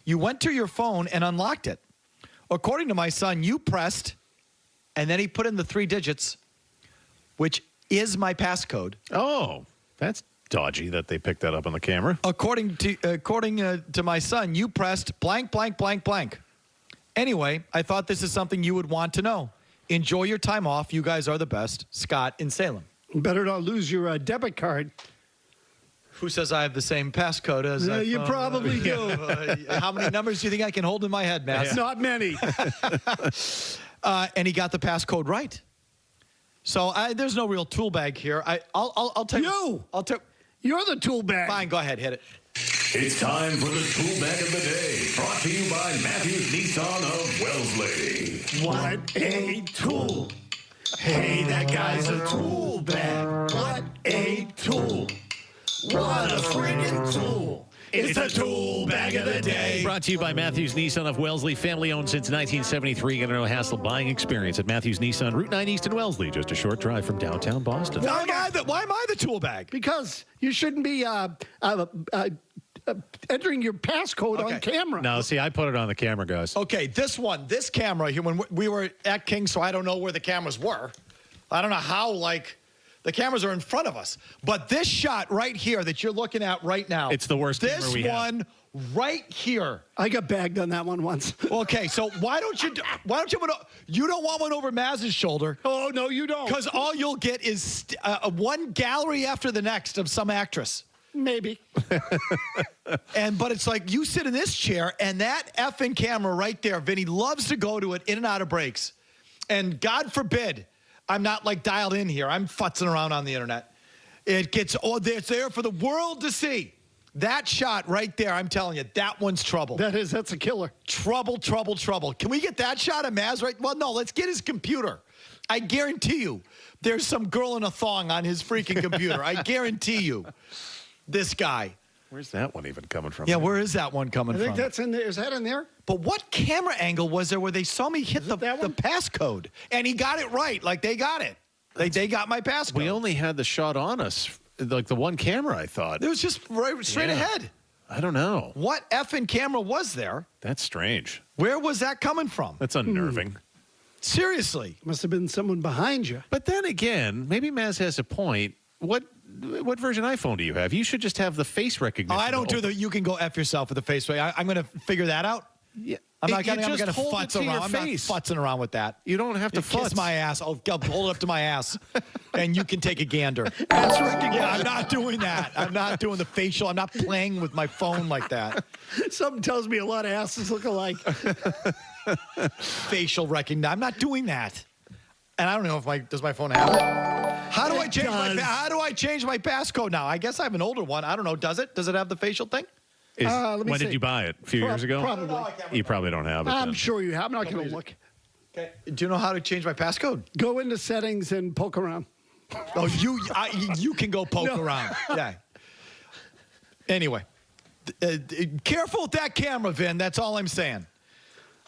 You went to your phone and unlocked it. According to my son, you pressed, and then he put in the 3 digits, which is my passcode. Oh, that's dodgy that they picked that up on the camera. According to my son, you pressed blank, blank, blank, blank. Anyway, I thought this is something you would want to know. Enjoy your time off. You guys are the best. Scott in Salem. Better not lose your debit card. Who says I have the same passcode as I you probably do. How many numbers do you think I can hold in my head, Matt? Not many. And he got the passcode right. So there's no real tool bag here. I'll tell you. You're the tool bag. Fine, go ahead, hit it. It's time for the tool bag of the day, brought to you by Matthews Nissan of Wellesley. What a tool. Hey, that guy's a tool bag. What a tool. What a friggin' tool. It's a tool bag of the day. Brought to you by Matthews Nissan of Wellesley, family-owned since 1973. Get a no-hassle buying experience at Matthews Nissan, Route 9 East in Wellesley, just a short drive from downtown Boston. Why am I the tool bag? Because you shouldn't be entering your passcode on camera. No, see, I put it on the camera, guys. Okay, this camera here, when we were at King, so I don't know where the cameras were. I don't know how, the cameras are in front of us. But this shot right here that you're looking at right now. It's the worst camera we have. This one right here. I got bagged on that one once. Okay, so why don't you you don't want one over Maz's shoulder. Oh, no, you don't. Because all you'll get is one gallery after the next of some actress. Maybe. But it's like you sit in this chair and that effing camera right there, Vinny loves to go to it in and out of breaks. And God forbid, I'm not dialed in here. I'm futzing around on the internet. It's there for the world to see. That shot right there, I'm telling you, that one's trouble. That's a killer. Trouble, trouble, trouble. Can we get that shot of Maz right? Well, no, let's get his computer. I guarantee you there's some girl in a thong on his freaking computer. I guarantee you. This guy. Where's that one even coming from? Yeah, where is that one coming from? I think that's in there. Is that in there? But what camera angle was there where they saw me hit the passcode? And he got it right. They got it. They got my passcode. We only had the shot on us, the one camera, I thought. It was just straight ahead. I don't know. What effing camera was there? That's strange. Where was that coming from? That's unnerving. Seriously. Must have been someone behind you. But then again, maybe Maz has a point. What version iPhone do you have? You should just have the face recognition. I don't do the. You can go F yourself with the face. I'm going to figure that out. Yeah. I'm not going to futz around. I'm not futzing around with that. You don't have to futz. Kiss my ass. I'll hold it up to my ass, and you can take a gander. Ass recognition. Yeah, I'm not doing that. I'm not doing the facial. I'm not playing with my phone like that. Something tells me a lot of asses look alike. Facial recognition. I'm not doing that. And I don't know if does my phone have it? How do I change my passcode now? I guess I have an older one. I don't know. Does it? Does it have the facial thing? When did you buy it? A few years ago? Probably. You probably don't have it. I'm sure you have. I'm not going to look. Okay. Do you know how to change my passcode? Go into settings and poke around. Oh, you can go poke around. Yeah. Anyway, careful with that camera, Vin. That's all I'm saying.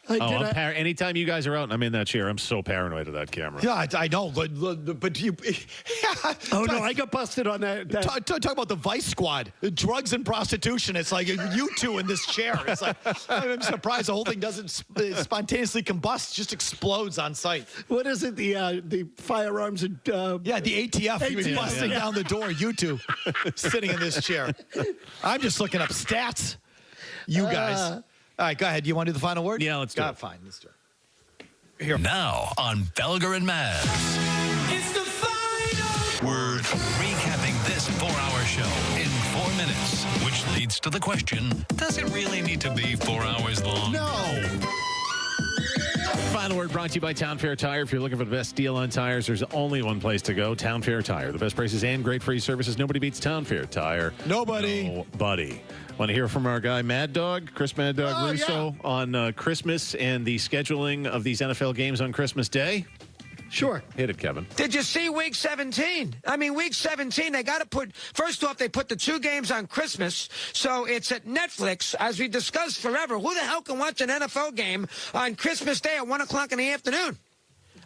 Anytime you guys are out and I'm in that chair, I'm so paranoid of that camera. Yeah, I know, but you. Oh no, I got busted on that. Talk about the Vice Squad, drugs and prostitution. It's like you two in this chair. It's like I'm surprised the whole thing doesn't spontaneously combust, just explodes on sight. What is it? The firearms and the ATF. He was busting down the door. You two sitting in this chair. I'm just looking up stats. You guys. All right, go ahead. You want to do the final word? Yeah, let's do it. Fine, let's do it. Here. Now on Felger and Maz. It's the final word. Recapping this 4-hour show in 4 minutes. minutes, which leads to the question, does it really need to be 4 hours long? No. Final word brought to you by Town Fair Tire. If you're looking for the best deal on tires, there's only one place to go, Town Fair Tire. The best prices and great free services. Nobody beats Town Fair Tire. Nobody. Want to hear from our guy Mad Dog, Chris Mad Dog Russo, on Christmas and the scheduling of these NFL games on Christmas Day? Sure. Hit it, Kevin. Did you see Week 17? I mean, Week 17, they got to put, first off, they put the 2 games on Christmas, so it's at Netflix, as we discussed forever. Who the hell can watch an NFL game on Christmas Day at 1 o'clock in the afternoon?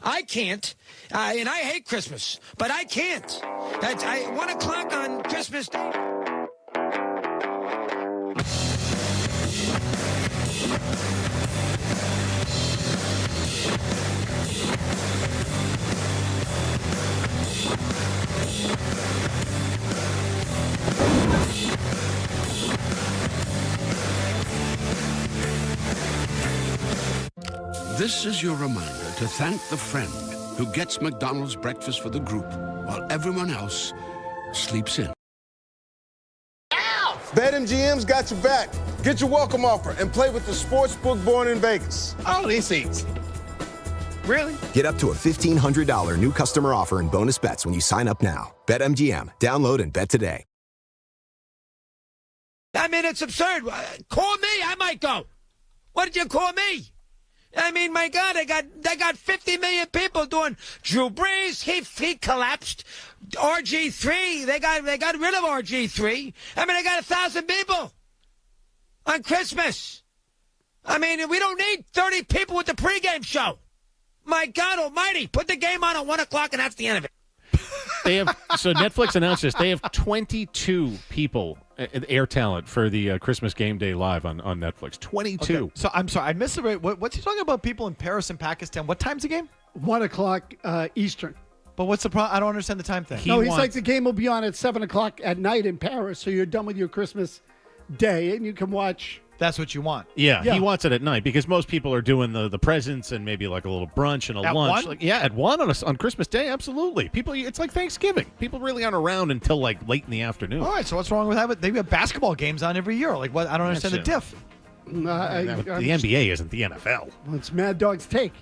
I can't, and I hate Christmas, but I can't. At 1 o'clock on Christmas Day. This is your reminder to thank the friend who gets McDonald's breakfast for the group while everyone else sleeps in. BetMGM's got your back. Get your welcome offer and play with the sportsbook born in Vegas. Oh, these seats. Really? Get up to a $1,500 new customer offer and bonus bets when you sign up now. BetMGM. Download and bet today. I mean, it's absurd. Call me. I might go. What did you call me? I mean, my God, they got 50 million people doing Drew Brees. He collapsed. RG3, they got rid of RG3. I mean, they got 1,000 people on Christmas. I mean, we don't need 30 people with the pregame show. My God Almighty, put the game on at 1 o'clock, and that's the end of it. So Netflix announced this. They have 22 people, air talent, for the Christmas Game Day Live on Netflix. 22. Okay. So I'm sorry, I missed the rate. What's he talking about? People in Paris and Pakistan. What time's the game? 1 o'clock Eastern. But what's the problem? I don't understand the time thing. He's like, the game will be on at 7 o'clock at night in Paris, so you're done with your Christmas day, and you can watch. That's what you want. Yeah, he wants it at night because most people are doing the presents and maybe like a little brunch and a At lunch. 1? At 1 on Christmas Day, absolutely. People, it's like Thanksgiving. People really aren't around until like late in the afternoon. All right, so what's wrong with that? They have basketball games on every year. Like what? I don't understand the diff. The NBA isn't the NFL. Well, it's Mad Dog's take.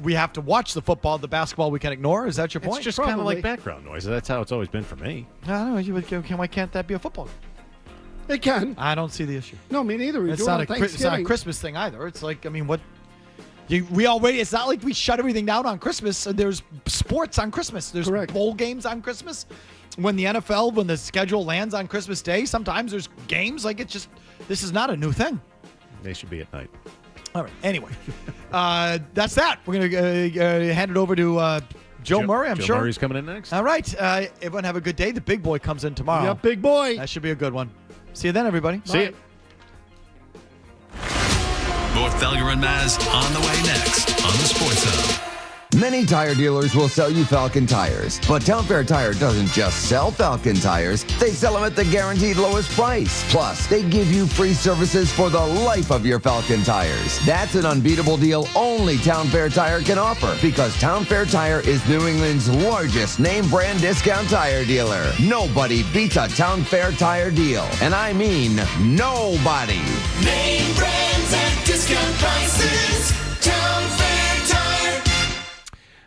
We have to watch the football. The basketball we can ignore. Is that your point? It's just kind of like background noise. That's how it's always been for me. I don't know. Why can't that be a football game? It can. I don't see the issue. No, me neither. We It's do it not on it's not a Christmas thing either. It's like, I mean, what? It's not like we shut everything down on Christmas. There's sports on Christmas. There's bowl games on Christmas. When the NFL, when the schedule lands on Christmas Day, sometimes there's games. Like, it's just, this is not a new thing. They should be at night. All right. Anyway, that's that. We're going to hand it over to Joe Murray, I'm sure. Joe Murray's coming in next. All right. Everyone have a good day. The big boy comes in tomorrow. Yep, big boy. That should be a good one. See you then, everybody. See you. More Felger and Maz on the way next on the Sports Zone. Many tire dealers will sell you Falcon tires, but Town Fair Tire doesn't just sell Falcon tires, they sell them at the guaranteed lowest price. Plus, they give you free services for the life of your Falcon tires. That's an unbeatable deal only Town Fair Tire can offer, because Town Fair Tire is New England's largest name brand discount tire dealer. Nobody beats a Town Fair Tire deal, and I mean nobody. Name brands at discount prices. Town Fair Tire.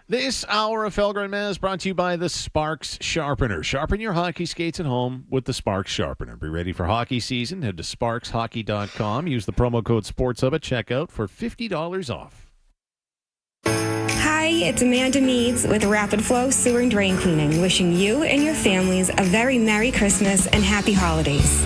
This hour of Felger and Maz brought to you by the Sparks Sharpener. Sharpen your hockey skates at home with the Sparks Sharpener. Be ready for hockey season. Head to sparkshockey.com. Use the promo code SportsHub at checkout for $50 off. Hi, it's Amanda Meads with Rapid Flow Sewer and Drain Cleaning, wishing you and your families a very Merry Christmas and Happy Holidays.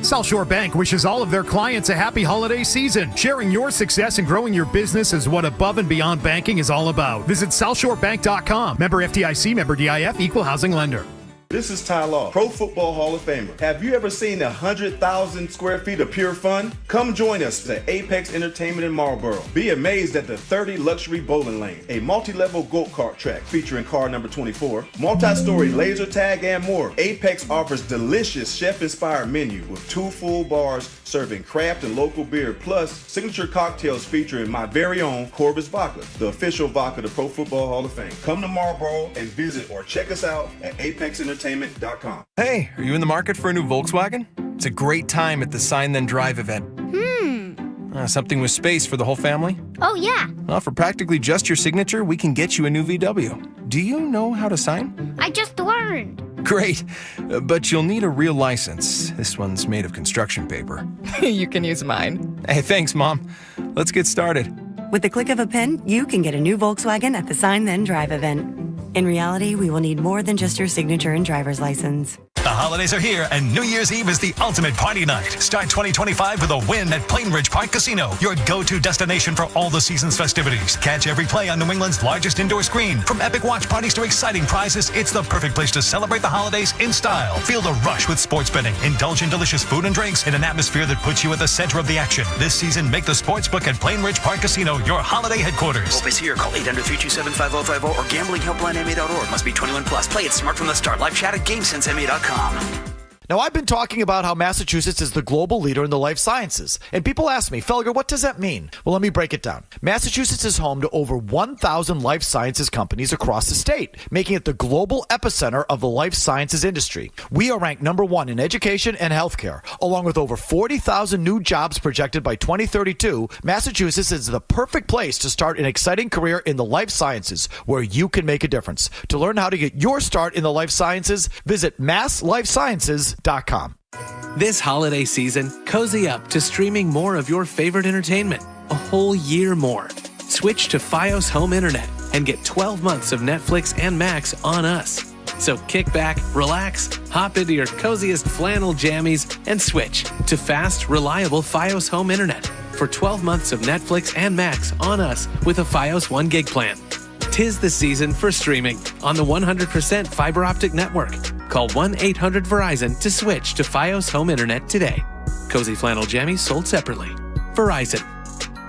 South Shore Bank wishes all of their clients a happy holiday season. Sharing your success and growing your business is what Above and Beyond Banking is all about. Visit SouthShoreBank.com. Member FDIC, member DIF, equal housing lender. This is Ty Law, Pro Football Hall of Famer. Have you ever seen 100,000 square feet of pure fun? Come join us at Apex Entertainment in Marlboro. Be amazed at the 30 luxury bowling lane, a multi-level go-kart track featuring car number 24, multi-story laser tag, and more. Apex offers delicious chef-inspired menu with 2 full bars serving craft and local beer, plus signature cocktails featuring my very own Corbis Vodka, the official vodka of the Pro Football Hall of Fame. Come to Marlboro and visit or check us out at Apex Entertainment ApexEntertainment.com. Hey, are you in the market for a new Volkswagen? It's a great time at the Sign Then Drive event. Something with space for the whole family? Oh, yeah. Well, for practically just your signature, we can get you a new VW. Do you know how to sign? I just learned. Great, but you'll need a real license. This one's made of construction paper. You can use mine. Hey, thanks, Mom. Let's get started. With the click of a pen, you can get a new Volkswagen at the Sign Then Drive event. In reality, we will need more than just your signature and driver's license. The holidays are here, and New Year's Eve is the ultimate party night. Start 2025 with a win at Plainridge Park Casino, your go-to destination for all the season's festivities. Catch every play on New England's largest indoor screen. From epic watch parties to exciting prizes, it's the perfect place to celebrate the holidays in style. Feel the rush with sports betting. Indulge in delicious food and drinks in an atmosphere that puts you at the center of the action. This season, make the sportsbook at Plainridge Park Casino your holiday headquarters. Hope is here. Call 800-327-5050 or gamblinghelplinema.org. Must be 21 plus. Play it smart from the start. Live chat at GameSenseMA.com. Now, I've been talking about how Massachusetts is the global leader in the life sciences. And people ask me, Felger, what does that mean? Well, let me break it down. Massachusetts is home to over 1,000 life sciences companies across the state, making it the global epicenter of the life sciences industry. We are ranked number 1 in education and healthcare. Along with over 40,000 new jobs projected by 2032, Massachusetts is the perfect place to start an exciting career in the life sciences, where you can make a difference. To learn how to get your start in the life sciences, visit masslifesciences.com. This holiday season, cozy up to streaming more of your favorite entertainment, a whole year more. Switch to Fios Home Internet and get 12 months of Netflix and Max on us. So kick back, relax, hop into your coziest flannel jammies, and switch to fast, reliable Fios Home Internet for 12 months of Netflix and Max on us with a Fios 1 gig plan. 'Tis the season for streaming on the 100% fiber optic network. Call 1-800-VERIZON to switch to Fios Home Internet today. Cozy flannel jammies sold separately. Verizon.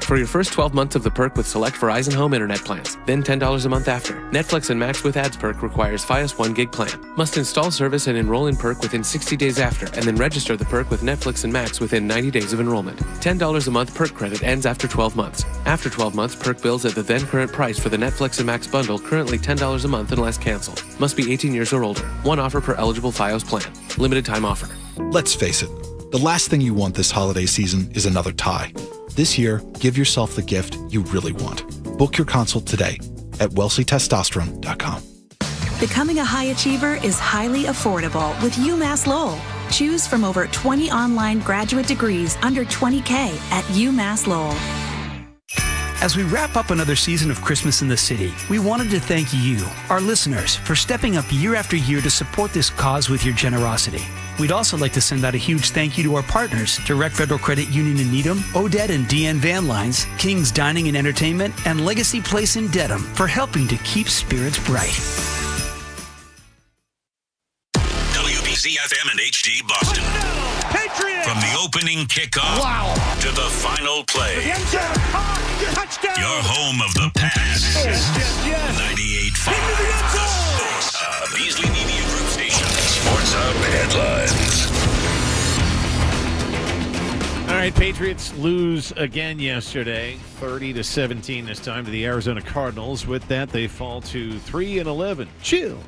For your first 12 months of the perk with select Verizon Home Internet plans, then $10 a month after. Netflix and Max with ads perk requires Fios 1 gig plan. Must install service and enroll in perk within 60 days after, and then register the perk with Netflix and Max within 90 days of enrollment. $10 a month perk credit ends after 12 months. After 12 months, perk bills at the then current price for the Netflix and Max bundle, currently $10 a month unless canceled. Must be 18 years or older. One offer per eligible Fios plan. Limited time offer. Let's face it, the last thing you want this holiday season is another tie. This year, give yourself the gift you really want. Book your consult today at WellesleyTestosterone.com. Becoming a high achiever is highly affordable with UMass Lowell. Choose from over 20 online graduate degrees under $20K at UMass Lowell. As we wrap up another season of Christmas in the City, we wanted to thank you, our listeners, for stepping up year after year to support this cause with your generosity. We'd also like to send out a huge thank you to our partners, Direct Federal Credit Union in Needham, Odette and DN Van Lines, King's Dining and Entertainment, and Legacy Place in Dedham for helping to keep spirits bright. WBZ-FM and HD Boston. Patriots! From the opening kickoff to the final play. Your home of the past. 98.5. The Sports Hub. Beasley Media Group Station. Sports Hub headlines. All right, Patriots lose again yesterday, 30-17 this time to the Arizona Cardinals. With that, they fall to 3-11. Chill.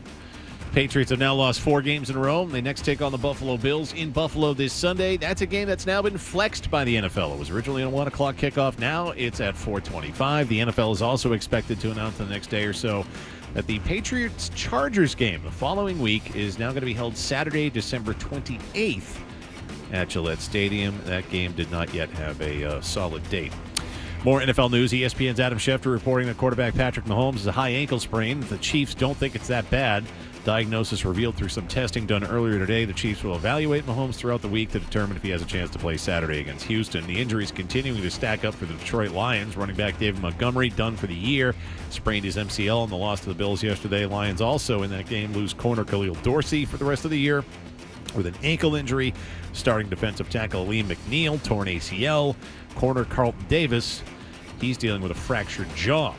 Patriots have now lost 4 games in a row. They next take on the Buffalo Bills in Buffalo this Sunday. That's a game that's now been flexed by the NFL. It was originally a 1 o'clock kickoff. Now it's at 4:25. The NFL is also expected to announce the next day or so that the Patriots-Chargers game the following week is now going to be held Saturday, December 28th at Gillette Stadium. That game did not yet have a solid date. More NFL news. ESPN's Adam Schefter reporting that quarterback Patrick Mahomes has a high ankle sprain. The Chiefs don't think it's that bad. Diagnosis revealed through some testing done earlier today. The Chiefs will evaluate Mahomes throughout the week to determine if he has a chance to play Saturday against Houston. The injuries continuing to stack up for the Detroit Lions. Running back David Montgomery done for the year. Sprained his MCL in the loss to the Bills yesterday. Lions also in that game lose corner Khalil Dorsey for the rest of the year with an ankle injury. Starting defensive tackle Liam McNeil, torn ACL. Corner Carlton Davis, he's dealing with a fractured jaw.